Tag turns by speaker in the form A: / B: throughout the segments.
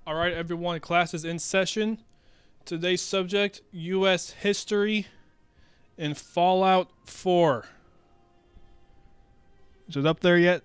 A: Alright everyone, class is in session. Today's subject, U.S. history in Fallout 4. Is it up there yet?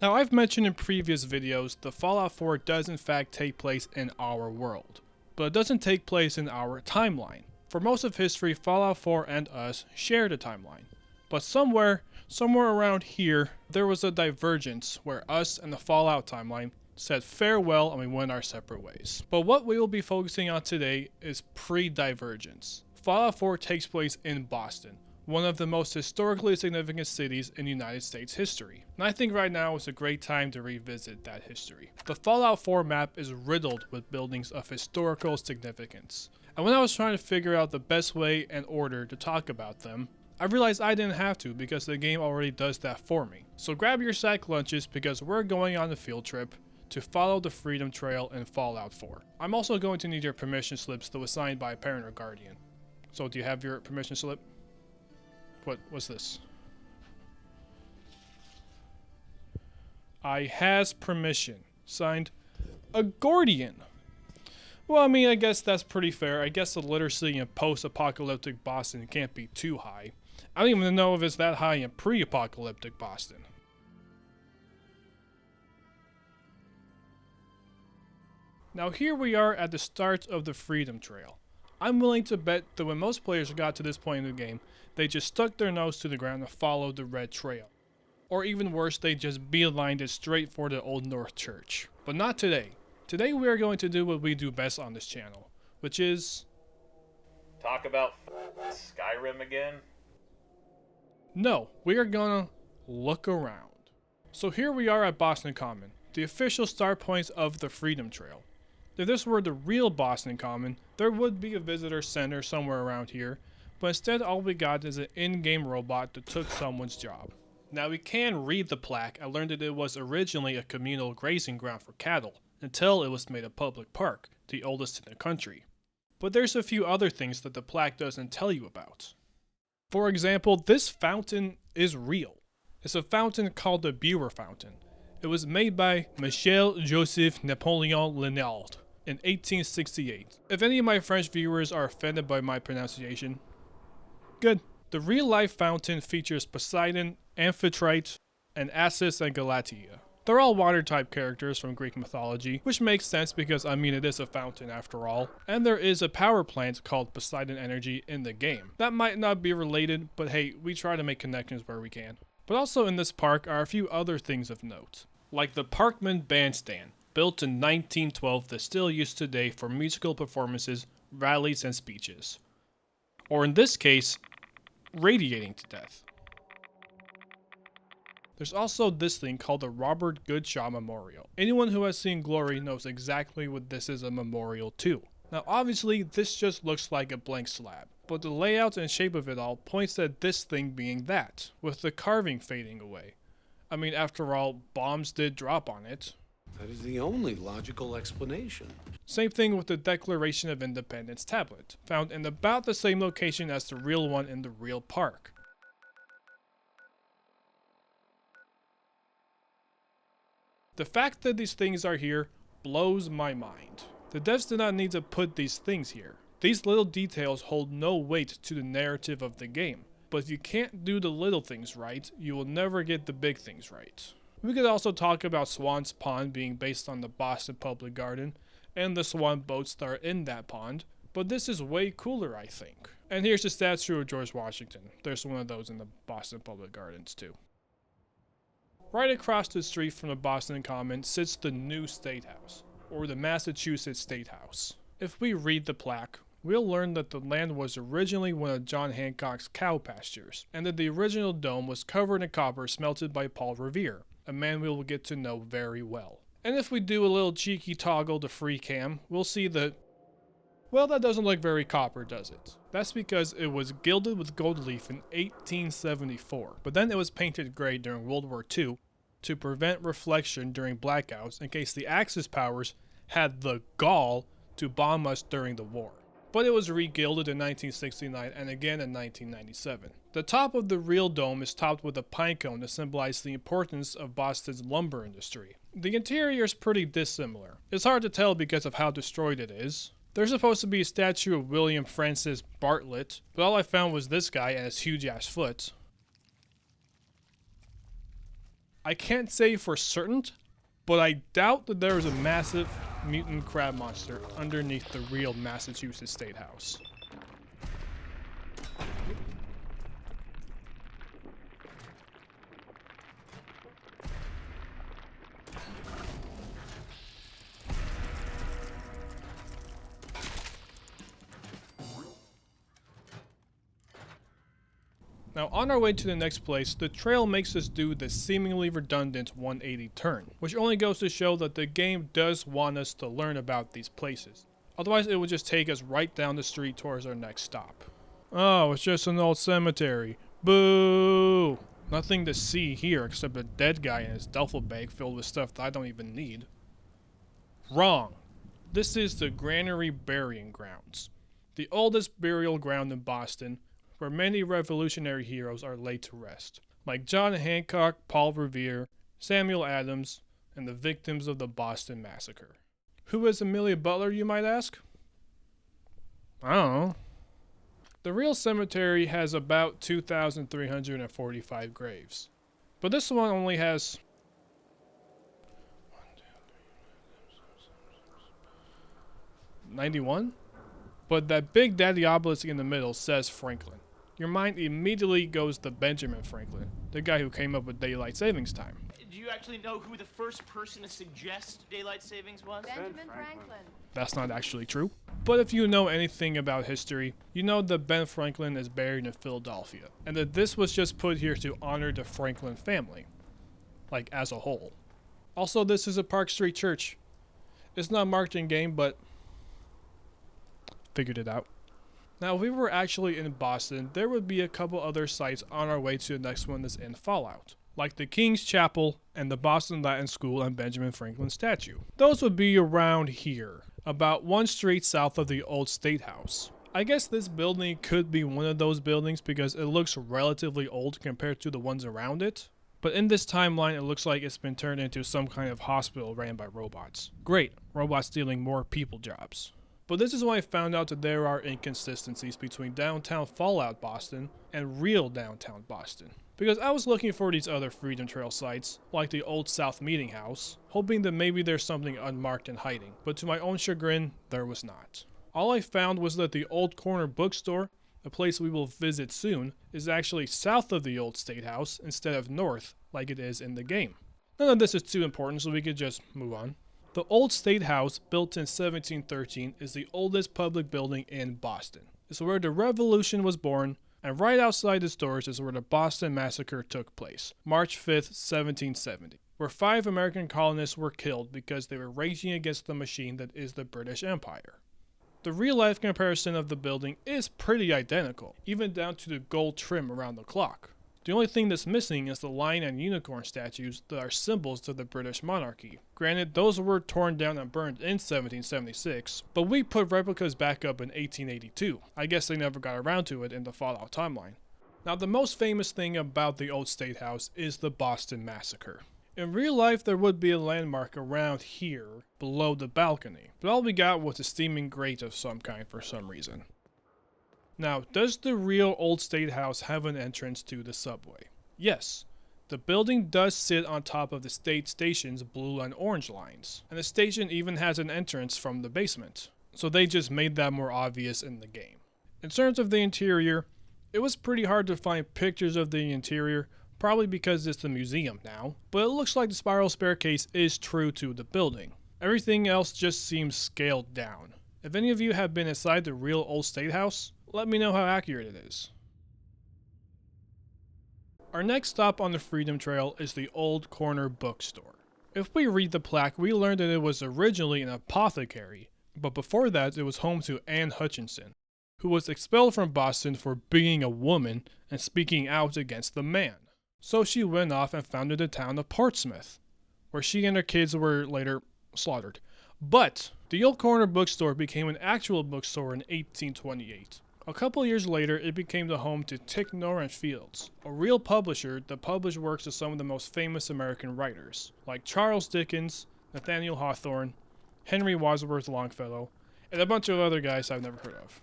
A: Now I've mentioned in previous videos that Fallout 4 does in fact take place in our world, but it doesn't take place in our timeline. For most of history, Fallout 4 and us shared a timeline. But somewhere around here, there was a divergence where us and the Fallout timeline said farewell and we went our separate ways. But what we will be focusing on today is pre-divergence. Fallout 4 takes place in Boston, one of the most historically significant cities in United States history. And I think right now is a great time to revisit that history. The Fallout 4 map is riddled with buildings of historical significance. And when I was trying to figure out the best way and order to talk about them, I realized I didn't have to because the game already does that for me. So grab your sack lunches because we're going on a field trip to follow the Freedom Trail in Fallout 4. I'm also going to need your permission slips that was signed by a parent or guardian. So do you have your permission slip? What's this? I has permission. Signed, a guardian. Well, I mean, I guess that's pretty fair. I guess the literacy in post-apocalyptic Boston can't be too high. I don't even know if it's that high in pre-apocalyptic Boston. Now here we are at the start of the Freedom Trail. I'm willing to bet that when most players got to this point in the game, they just stuck their nose to the ground and followed the red trail. Or even worse, they just beelined it straight for the Old North Church. But not today. Today we are going to do what we do best on this channel, which is...
B: talk about Skyrim again?
A: No, we are gonna look around. So here we are at Boston Common, the official start points of the Freedom Trail. If this were the real Boston Common, there would be a visitor center somewhere around here, but instead all we got is an in-game robot that took someone's job. Now we can read the plaque. I learned that it was originally a communal grazing ground for cattle, until it was made a public park, the oldest in the country. But there's a few other things that the plaque doesn't tell you about. For example, this fountain is real. It's a fountain called the Buer Fountain. It was made by Michel Joseph Napoleon Lenard in 1868. If any of my French viewers are offended by my pronunciation, good. The real-life fountain features Poseidon, Amphitrite, and Assis and Galatea. They're all water-type characters from Greek mythology, which makes sense because, I mean, it is a fountain after all. And there is a power plant called Poseidon Energy in the game. That might not be related, but hey, we try to make connections where we can. But also in this park are a few other things of note, like the Parkman Bandstand, built in 1912 that's still used today for musical performances, rallies, and speeches. Or in this case, radiating to death. There's also this thing called the Robert Goodshaw Memorial. Anyone who has seen Glory knows exactly what this is a memorial to. Now obviously this just looks like a blank slab, but the layout and shape of it all points at this thing being that, with the carving fading away. I mean, after all, bombs did drop on it.
C: That is the only logical explanation.
A: Same thing with the Declaration of Independence tablet, found in about the same location as the real one in the real park. The fact that these things are here blows my mind. The devs did not need to put these things here. These little details hold no weight to the narrative of the game, but if you can't do the little things right, you will never get the big things right. We could also talk about Swan's Pond being based on the Boston Public Garden, and the swan boats that are in that pond, but this is way cooler, I think. And here's the statue of George Washington. There's one of those in the Boston Public Gardens too. Right across the street from the Boston Common sits the new State House, or the Massachusetts State House. If we read the plaque, we'll learn that the land was originally one of John Hancock's cow pastures, and that the original dome was covered in copper smelted by Paul Revere, a man we will get to know very well. And if we do a little cheeky toggle to free cam, we'll see that, well, that doesn't look very copper, does it? That's because it was gilded with gold leaf in 1874, but then it was painted gray during World War II to prevent reflection during blackouts in case the Axis powers had the gall to bomb us during the war. But it was re-gilded in 1969 and again in 1997. The top of the real dome is topped with a pine cone to symbolize the importance of Boston's lumber industry. The interior is pretty dissimilar. It's hard to tell because of how destroyed it is. There's supposed to be a statue of William Francis Bartlett, but all I found was this guy and his huge ass foot. I can't say for certain, but I doubt that there is a massive mutant crab monster underneath the real Massachusetts State House. Now on our way to the next place, the trail makes us do the seemingly redundant 180 turn, which only goes to show that the game does want us to learn about these places. Otherwise it would just take us right down the street towards our next stop. Oh, it's just an old cemetery. Boo! Nothing to see here except a dead guy and his duffel bag filled with stuff that I don't even need. Wrong. This is the Granary Burying Grounds, the oldest burial ground in Boston, where many revolutionary heroes are laid to rest, like John Hancock, Paul Revere, Samuel Adams, and the victims of the Boston Massacre. Who is Amelia Butler, you might ask? I don't know. The real cemetery has about 2,345 graves, but this one only has 91? But that big daddy obelisk in the middle says Franklin. Your mind immediately goes to Benjamin Franklin, the guy who came up with daylight savings time.
D: Do you actually know who the first person to suggest daylight savings was?
E: Benjamin Franklin.
A: That's not actually true. But if you know anything about history, you know that Ben Franklin is buried in Philadelphia, and that this was just put here to honor the Franklin family, like as a whole. Also, this is a Park Street church. It's not marked in game, but figured it out. Now, if we were actually in Boston, there would be a couple other sites on our way to the next one that's in Fallout, like the King's Chapel and the Boston Latin School and Benjamin Franklin statue. Those would be around here, about one street south of the old State House. I guess this building could be one of those buildings because it looks relatively old compared to the ones around it. But in this timeline, it looks like it's been turned into some kind of hospital ran by robots. Great, robots stealing more people jobs. But this is when I found out that there are inconsistencies between downtown Fallout Boston and real downtown Boston. Because I was looking for these other Freedom Trail sites, like the Old South Meeting House, hoping that maybe there's something unmarked and hiding, but to my own chagrin, there was not. All I found was that the Old Corner Bookstore, a place we will visit soon, is actually south of the Old State House instead of north, like it is in the game. None of this is too important, so we could just move on. The Old State House, built in 1713, is the oldest public building in Boston. It's where the Revolution was born, and right outside its doors is where the Boston Massacre took place, March 5th, 1770, where 5 American colonists were killed because they were raging against the machine that is the British Empire. The real-life comparison of the building is pretty identical, even down to the gold trim around the clock. The only thing that's missing is the lion and unicorn statues that are symbols to the British monarchy. Granted, those were torn down and burned in 1776, but we put replicas back up in 1882. I guess they never got around to it in the Fallout timeline. Now, the most famous thing about the Old State House is the Boston Massacre. In real life, there would be a landmark around here, below the balcony, but all we got was a steaming grate of some kind for some reason. Now, does the real Old State House have an entrance to the subway? Yes. The building does sit on top of the state station's blue and orange lines, and the station even has an entrance from the basement, so they just made that more obvious in the game. In terms of the interior, it was pretty hard to find pictures of the interior, probably because it's a museum now, but it looks like the spiral staircase is true to the building. Everything else just seems scaled down. If any of you have been inside the real Old State House, let me know how accurate it is. Our next stop on the Freedom Trail is the Old Corner Bookstore. If we read the plaque, we learn that it was originally an apothecary, but before that it was home to Anne Hutchinson, who was expelled from Boston for being a woman and speaking out against the man. So she went off and founded the town of Portsmouth, where she and her kids were later slaughtered. But the Old Corner Bookstore became an actual bookstore in 1828. A couple years later, it became the home to Ticknor and Fields, a real publisher that published works of some of the most famous American writers, like Charles Dickens, Nathaniel Hawthorne, Henry Wadsworth Longfellow, and a bunch of other guys I've never heard of.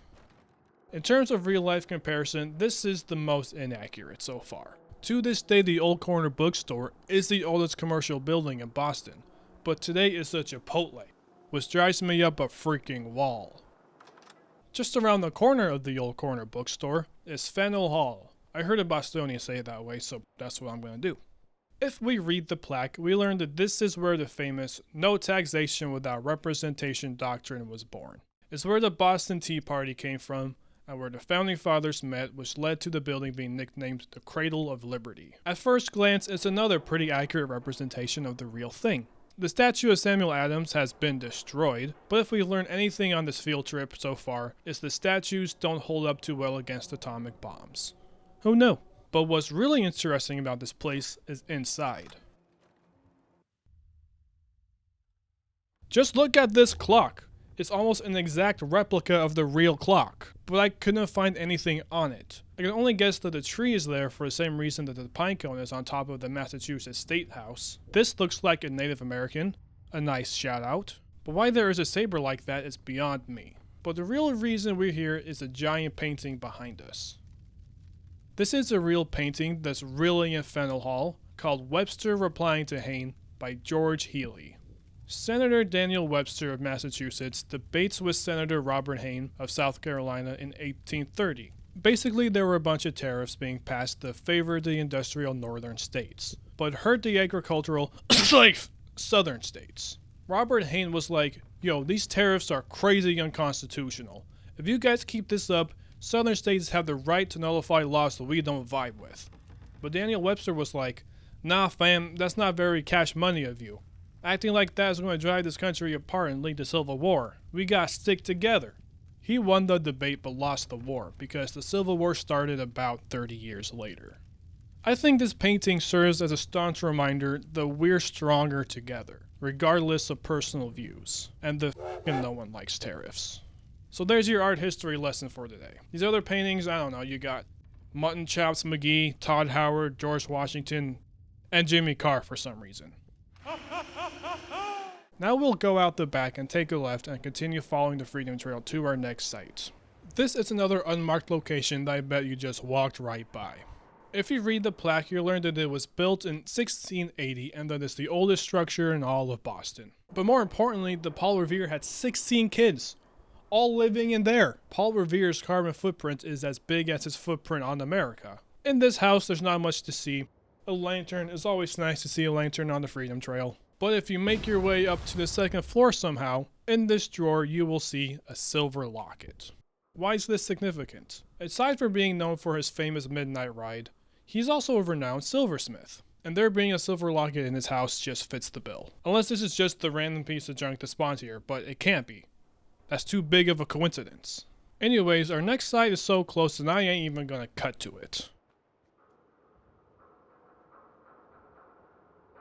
A: In terms of real-life comparison, this is the most inaccurate so far. To this day, the Old Corner Bookstore is the oldest commercial building in Boston, but today it's a Chipotle, which drives me up a freaking wall. Just around the corner of the Old Corner Bookstore is Faneuil Hall. I heard a Bostonian say it that way, so that's what I'm going to do. If we read the plaque, we learn that this is where the famous no taxation without representation doctrine was born. It's where the Boston Tea Party came from, and where the Founding Fathers met, which led to the building being nicknamed the Cradle of Liberty. At first glance, it's another pretty accurate representation of the real thing. The statue of Samuel Adams has been destroyed, but if we learn anything on this field trip so far, it's the statues don't hold up too well against atomic bombs. Who knew? But what's really interesting about this place is inside. Just look at this clock. It's almost an exact replica of the real clock, but I couldn't find anything on it. I can only guess that the tree is there for the same reason that the pinecone is on top of the Massachusetts State House. This looks like a Native American, a nice shout out, but why there is a saber like that is beyond me. But the real reason we're here is the giant painting behind us. This is a real painting that's really in Faneuil Hall, called Webster Replying to Hayne by George Healey. Senator Daniel Webster of Massachusetts debates with Senator Robert Hayne of South Carolina in 1830. Basically, there were a bunch of tariffs being passed that favored the industrial northern states, but hurt the agricultural, southern states. Robert Hayne was like, yo, these tariffs are crazy unconstitutional. If you guys keep this up, southern states have the right to nullify laws that we don't vibe with. But Daniel Webster was like, nah fam, that's not very cash money of you. Acting like that is going to drive this country apart and lead to civil war. We gotta stick together. He won the debate but lost the war because the Civil War started about 30 years later. I think this painting serves as a staunch reminder that we're stronger together, regardless of personal views, and that no one likes tariffs. So there's your art history lesson for today. These other paintings, I don't know, you got Mutton Chops McGee, Todd Howard, George Washington, and Jimmy Carr for some reason. Now we'll go out the back and take a left and continue following the Freedom Trail to our next site. This is another unmarked location that I bet you just walked right by. If you read the plaque, you'll learn that it was built in 1680 and that it's the oldest structure in all of Boston. But more importantly, the Paul Revere had 16 kids, all living in there. Paul Revere's carbon footprint is as big as his footprint on America. In this house, there's not much to see. A lantern is always nice to see a lantern on the Freedom Trail. But if you make your way up to the second floor somehow, in this drawer you will see a silver locket. Why is this significant? Aside from being known for his famous midnight ride, he's also a renowned silversmith, and there being a silver locket in his house just fits the bill. Unless this is just the random piece of junk that spawned here, but it can't be. That's too big of a coincidence. Anyways, our next site is so close and I ain't even gonna cut to it.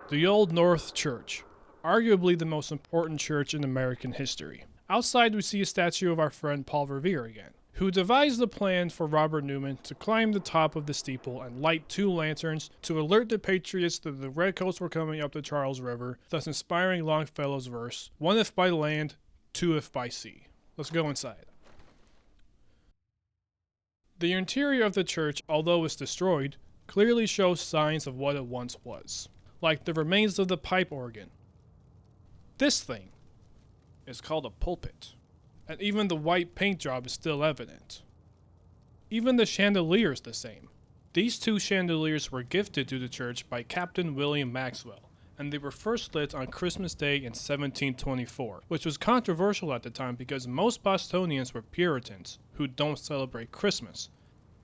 A: The Old North Church, arguably the most important church in American history. Outside we see a statue of our friend Paul Revere again, who devised the plan for Robert Newman to climb the top of the steeple and light 2 lanterns to alert the patriots that the redcoats were coming up the Charles River, thus inspiring Longfellow's verse, 1 if by land, 2 if by sea. Let's go inside. The interior of the church, although it's destroyed, clearly shows signs of what it once was, like the remains of the pipe organ. This thing is called a pulpit, and even the white paint job is still evident. Even the chandelier is the same. These 2 chandeliers were gifted to the church by Captain William Maxwell, and they were first lit on Christmas Day in 1724, which was controversial at the time because most Bostonians were Puritans who don't celebrate Christmas,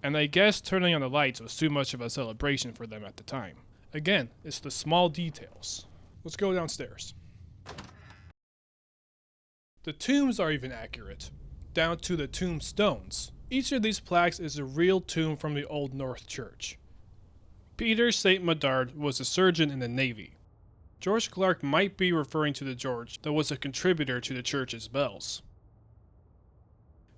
A: and I guess turning on the lights was too much of a celebration for them at the time. Again, it's the small details. Let's go downstairs. The tombs are even accurate, down to the tombstones. Each of these plaques is a real tomb from the Old North Church. Peter St. Medard was a surgeon in the Navy. George Clark might be referring to the George that was a contributor to the church's bells.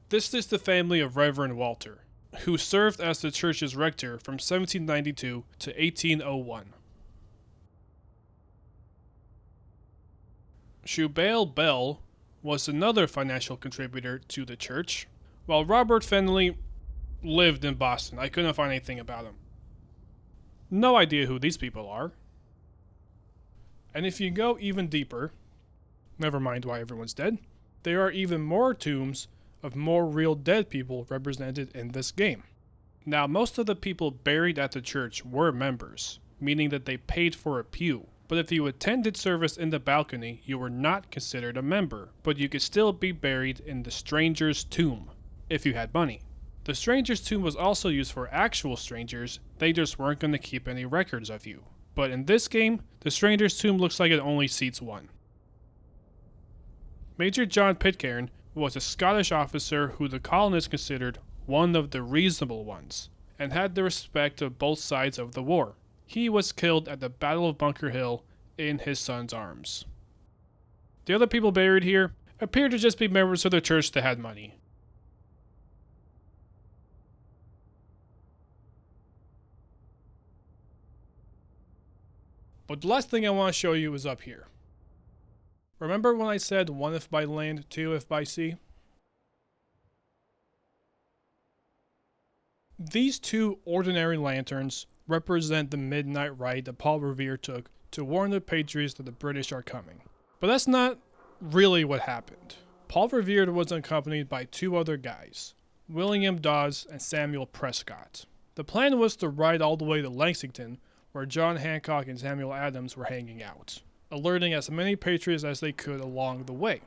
A: This is the family of Reverend Walter, who served as the church's rector from 1792 to 1801. Shubael Bell was another financial contributor to the church, while Robert Fenley lived in Boston. I couldn't find anything about him. No idea who these people are. And if you go even deeper, never mind why everyone's dead, there are even more tombs of more real dead people represented in this game. Now, most of the people buried at the church were members, meaning that they paid for a pew. But if you attended service in the balcony, you were not considered a member, but you could still be buried in the stranger's tomb, if you had money. The stranger's tomb was also used for actual strangers, they just weren't going to keep any records of you. But in this game, the stranger's tomb looks like it only seats one. Major John Pitcairn was a Scottish officer who the colonists considered one of the reasonable ones, and had the respect of both sides of the war. He was killed at the Battle of Bunker Hill in his son's arms. The other people buried here appear to just be members of the church that had money. But the last thing I want to show you is up here. Remember when I said 1 if by land, 2 if by sea? These two ordinary lanterns represent the midnight ride that Paul Revere took to warn the Patriots that the British are coming. But that's not really what happened. Paul Revere was accompanied by two other guys, William Dawes and Samuel Prescott. The plan was to ride all the way to Lexington, where John Hancock and Samuel Adams were hanging out, alerting as many Patriots as they could along the way.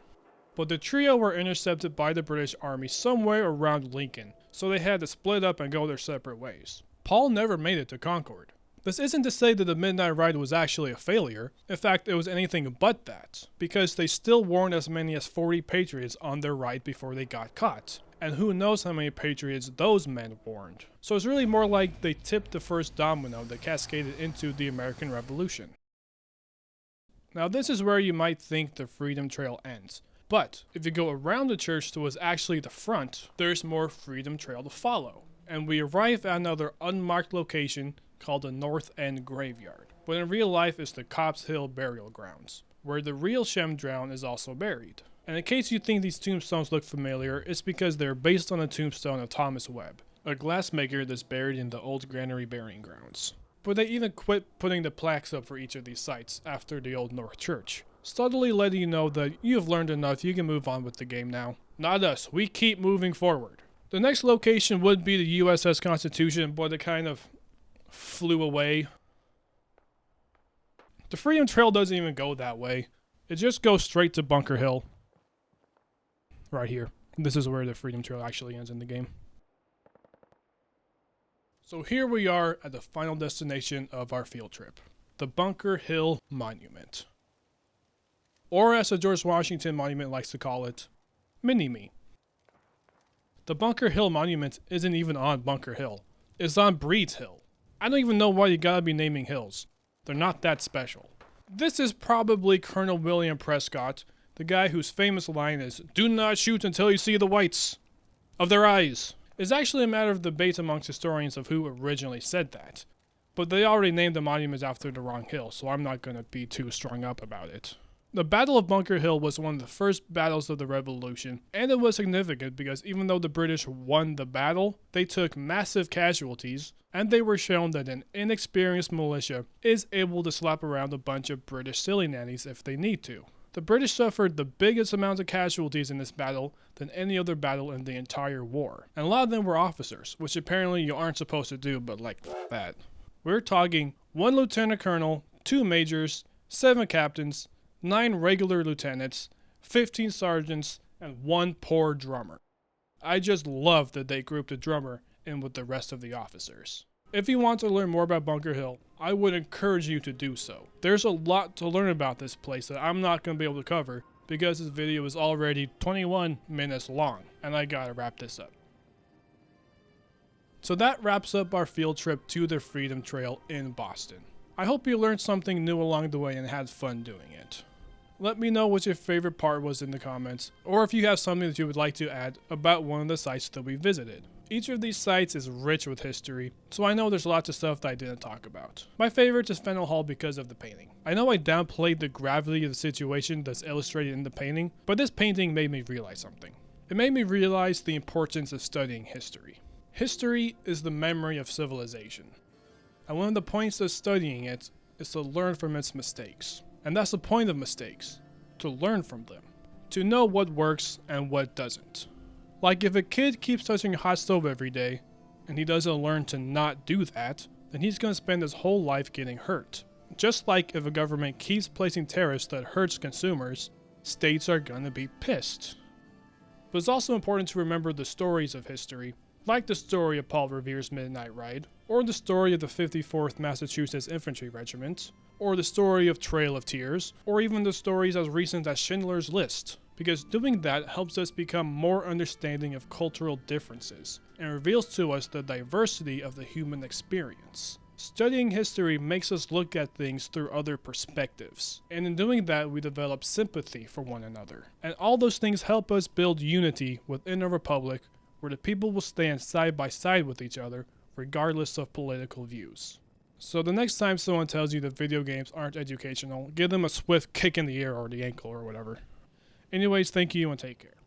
A: But the trio were intercepted by the British Army somewhere around Lincoln, so they had to split up and go their separate ways. Paul never made it to Concord. This isn't to say that the Midnight Ride was actually a failure. In fact, it was anything but that, because they still warned as many as 40 Patriots on their ride before they got caught. And who knows how many Patriots those men warned. So it's really more like they tipped the first domino that cascaded into the American Revolution. Now this is where you might think the Freedom Trail ends. But if you go around the church to what's actually the front, there's more Freedom Trail to follow. And we arrive at another unmarked location called the North End Graveyard, but in real life it's the Copp's Hill Burial Grounds, where the real Shem Drown is also buried. And in case you think these tombstones look familiar, it's because they're based on the tombstone of Thomas Webb, a glassmaker that's buried in the old Granary Burying Grounds. But they even quit putting the plaques up for each of these sites after the Old North Church, subtly letting you know that you've learned enough, you can move on with the game now. Not us, we keep moving forward. The next location would be the USS Constitution, but it kind of flew away. The Freedom Trail doesn't even go that way. It just goes straight to Bunker Hill. Right here. This is where the Freedom Trail actually ends in the game. So here we are at the final destination of our field trip. The Bunker Hill Monument. Or as the George Washington Monument likes to call it, Mini-Me. The Bunker Hill Monument isn't even on Bunker Hill. It's on Breed's Hill. I don't even know why you gotta be naming hills. They're not that special. This is probably Colonel William Prescott, the guy whose famous line is, "Do not shoot until you see the whites of their eyes." It's actually a matter of debate amongst historians of who originally said that. But they already named the monument after the wrong hill, so I'm not gonna be too strung up about it. The Battle of Bunker Hill was one of the first battles of the Revolution, and it was significant because even though the British won the battle, they took massive casualties, and they were shown that an inexperienced militia is able to slap around a bunch of British silly nannies if they need to. The British suffered the biggest amount of casualties in this battle than any other battle in the entire war, and a lot of them were officers, which apparently you aren't supposed to do, but like that. We're talking 1 lieutenant colonel, 2 majors, 7 captains, 9 regular lieutenants, 15 sergeants, and 1 poor drummer. I just love that they grouped the drummer in with the rest of the officers. If you want to learn more about Bunker Hill, I would encourage you to do so. There's a lot to learn about this place that I'm not going to be able to cover because this video is already 21 minutes long, and I gotta wrap this up. So that wraps up our field trip to the Freedom Trail in Boston. I hope you learned something new along the way and had fun doing it. Let me know what your favorite part was in the comments, or if you have something that you would like to add about one of the sites that we visited. Each of these sites is rich with history, so I know there's lots of stuff that I didn't talk about. My favorite is Faneuil Hall because of the painting. I know I downplayed the gravity of the situation that's illustrated in the painting, but this painting made me realize something. It made me realize the importance of studying history. History is the memory of civilization, and one of the points of studying it is to learn from its mistakes. And that's the point of mistakes, to learn from them, to know what works and what doesn't. Like if a kid keeps touching a hot stove every day, and he doesn't learn to not do that, then he's going to spend his whole life getting hurt. Just like if a government keeps placing tariffs that hurts consumers, states are going to be pissed. But it's also important to remember the stories of history, like the story of Paul Revere's Midnight Ride, or the story of the 54th Massachusetts Infantry Regiment, or the story of Trail of Tears, or even the stories as recent as Schindler's List, because doing that helps us become more understanding of cultural differences, and reveals to us the diversity of the human experience. Studying history makes us look at things through other perspectives, and in doing that we develop sympathy for one another. And all those things help us build unity within a republic where the people will stand side by side with each other, regardless of political views. So the next time someone tells you that video games aren't educational, give them a swift kick in the ear or the ankle or whatever. Anyways, thank you and take care.